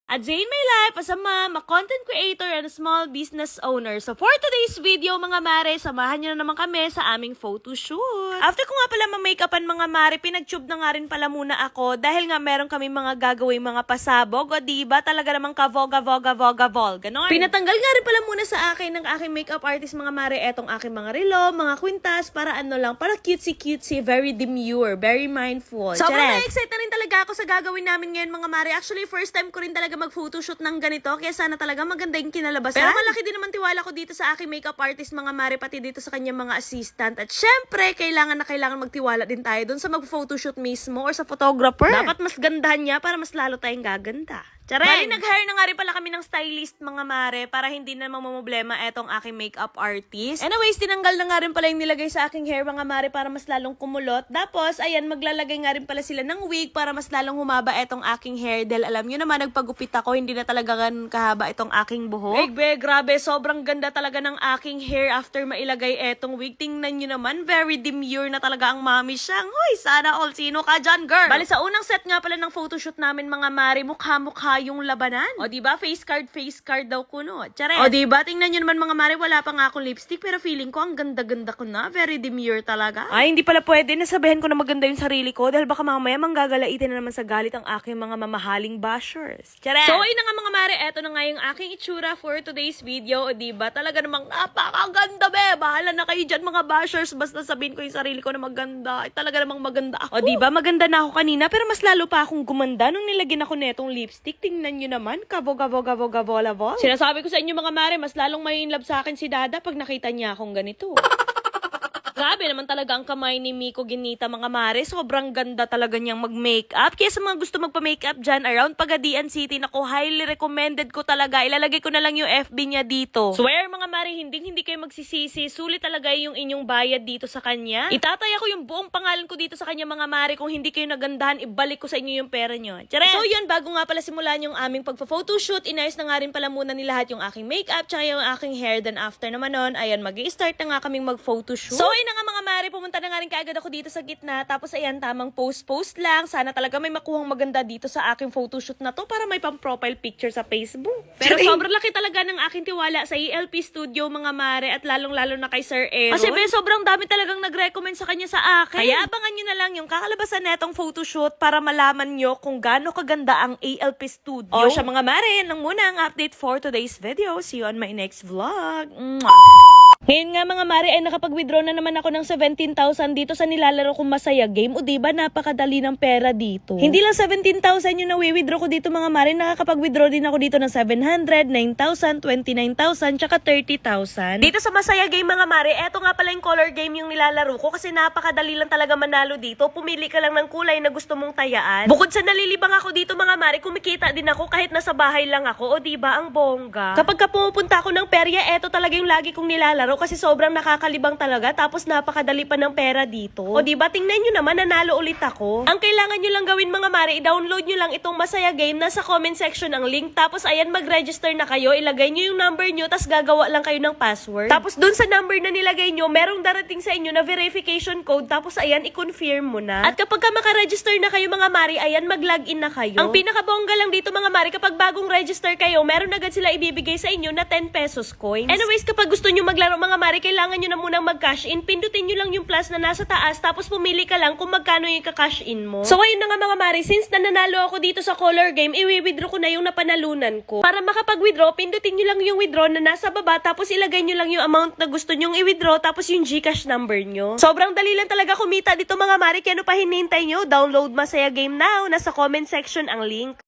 A day in my life as a mom, a content creator, and a small business owner. So for today's video mga mare, samahan nyo na naman kami sa aming photo shoot. After ko nga pala ma-makeupan mga mare, pinag-tube na nga rin pala muna ako dahil nga meron kami mga gagawing mga pasabog o diba talaga namang ka-voga-voga-voga-vol. Ganon. Pinatanggal nga rin pala muna sa akin ng aking makeup artist mga mare etong aking mga relo, mga kwintas para ano lang, para cutesy-cutesy, very demure, very mindful. Sobrang na-excite na rin talaga ako sa gagawin namin ngayon mga mare. Actually, first time ko rin talaga mag-photoshoot ng ganito, kaya sana talaga maganda yung kinalabasan. Pero malaki din naman tiwala ko dito sa aking makeup artist mga mare, pati dito sa kanyang mga assistant. At syempre, kailangan magtiwala din tayo dun sa mag-photoshoot mismo or sa photographer. Dapat mas gandahan niya para mas lalo tayong gaganda. Charing! Bali, nag-hire na nga rin pala kami ng stylist, mga mare, para hindi na mamamblema etong aking makeup artist. Anyways, tinanggal na nga rin pala yung nilagay sa aking hair, mga mare, para mas lalong kumulot. Tapos, ayan, maglalagay nga rin pala sila ng wig para mas lalong humaba etong aking hair. Dahil alam nyo naman, nagpagupit ako, hindi na talaga kahaba itong aking buhok. Grabe, sobrang ganda talaga ng aking hair after mailagay etong wig. Tingnan nyo naman, very demure na talaga ang mami siyang. Hoy, sana all, sino ka dyan, girl? Bali, sa unang set nga pala ng photoshoot namin, mga mare, mukha-mukha yung labanan. O diba, face card daw kuno. Charet. O diba, tingnan nyo naman mga mare, wala pa nga akong lipstick pero feeling ko ang ganda-ganda ko na. Very demure talaga. Ay, hindi pala pwede. Nasabihin ko na maganda yung sarili ko dahil baka mamaya manggagalaitin na naman sa galit ang aking mga mamahaling bashers. Charet. So, ayun na nga mga mare, eto na nga yung aking itsura for today's video. O diba, talaga namang napakaganda be. Bahala na kayo dyan mga bashers. Basta sabihin ko yung sarili ko na maganda. Ay, talaga namang maganda ako. O diba, maganda na ako kanina pero mas lalo pa akong gumanda nung nilagyan ako netong lipstick. Tingnan nyo naman, kaboga-boga-boga-bola-bol. Sinasabi ko sa inyo mga mare, mas lalong may in love sa akin si Dada pag nakita niya akong ganito. Grabe naman talaga ang kamay ni Miko Ginita mga mare. Sobrang ganda talaga niyang mag-makeup. Kaya sa mga gusto magpa-makeup dyan around Pagadian City, naku, highly recommended ko talaga. Ilalagay ko na lang yung FB niya dito. Swear mga mare, hindi kayo magsisisi. Sulit talaga yung inyong bayad dito sa kanya. Itataya ko yung buong pangalan ko dito sa kanya mga mare. Kung hindi kayo nagandahan, ibalik ko sa inyo yung pera nyo. Charet! So yun, bago nga pala simulan yung aming pagpa-photoshoot, inayos na nga rin pala muna ni lahat yung aking makeup tsaka yung aking hair. Then after naman nun, ayan, mag-i-start na nga kaming mag-photoshoot. So na nga mga mare, pumunta na nga rin kaagad ako dito sa gitna. Tapos ayan, tamang post lang. Sana talaga may makuhang maganda dito sa aking photoshoot na to para may pang-profile picture sa Facebook. Pero sobrang laki talaga ng aking tiwala sa ELP Studio mga mare at lalong-lalo na kay Sir Aaron. Kasi sobrang dami talagang nag-recommend sa kanya sa akin. Kaya abangan nyo na lang yung kakalabasan netong photoshoot para malaman nyo kung gaano kaganda ang ELP Studio. O siya mga mare, yan lang muna ang update for today's video. See you on my next vlog. Mwah! Ngayon nga mga mare ay nakapag-withdraw na naman ako ng 17,000 dito sa nilalaro kong Masaya Game. O diba napakadali ng pera dito. Hindi lang 17,000 yung nawi-withdraw ko dito mga mare. Nakakapag-withdraw din ako dito ng 700, 9,000, 29,000, tsaka 30,000. Dito sa Masaya Game mga mare, eto nga pala yung color game yung nilalaro ko kasi napakadali lang talaga manalo dito. Pumili ka lang ng kulay na gusto mong tayaan. Bukod sa nalilibang ako dito mga mare, kumikita din ako kahit nasa bahay lang ako. O diba ang bongga. Kapag pumupunta ako ng perya, eto talaga yung lagi kong nilalaro kasi sobrang nakakalibang talaga tapos napakadali pa ng pera dito. O diba, tingnan nyo naman, nanalo ulit ako. Ang kailangan nyo lang gawin mga mare, i-download nyo lang itong Masaya Game, nasa comment section ang link, tapos ayan, mag-register na kayo, ilagay nyo yung number nyo, tapos gagawa lang kayo ng password. Tapos dun sa number na nilagay nyo, merong darating sa inyo na verification code, tapos ayan, i-confirm mo na. At kapag ka maka-register na kayo mga mare, ayan, mag-login na kayo. Ang pinakabongga lang dito mga mare, kapag bagong register kayo, meron agad sila ibibigay sa inyo na 10 pesos coins. Anyways, kapag gusto nyo maglaro mga mare, kailangan nyo na munang mag-cash in. Pindutin nyo lang yung plus na nasa taas, tapos pumili ka lang kung magkano yung ka-cash in mo. So ayun na nga mga mare, since nananalo ako dito sa color game, i-withdraw ko na yung napanalunan ko. Para makapag-withdraw, pindutin nyo lang yung withdraw na nasa baba, tapos ilagay nyo lang yung amount na gusto nyong i-withdraw, tapos yung GCash number nyo. Sobrang dali lang talaga kumita dito mga mare, kaya ano pa hinihintay nyo? Download Masaya Game now, nasa comment section ang link.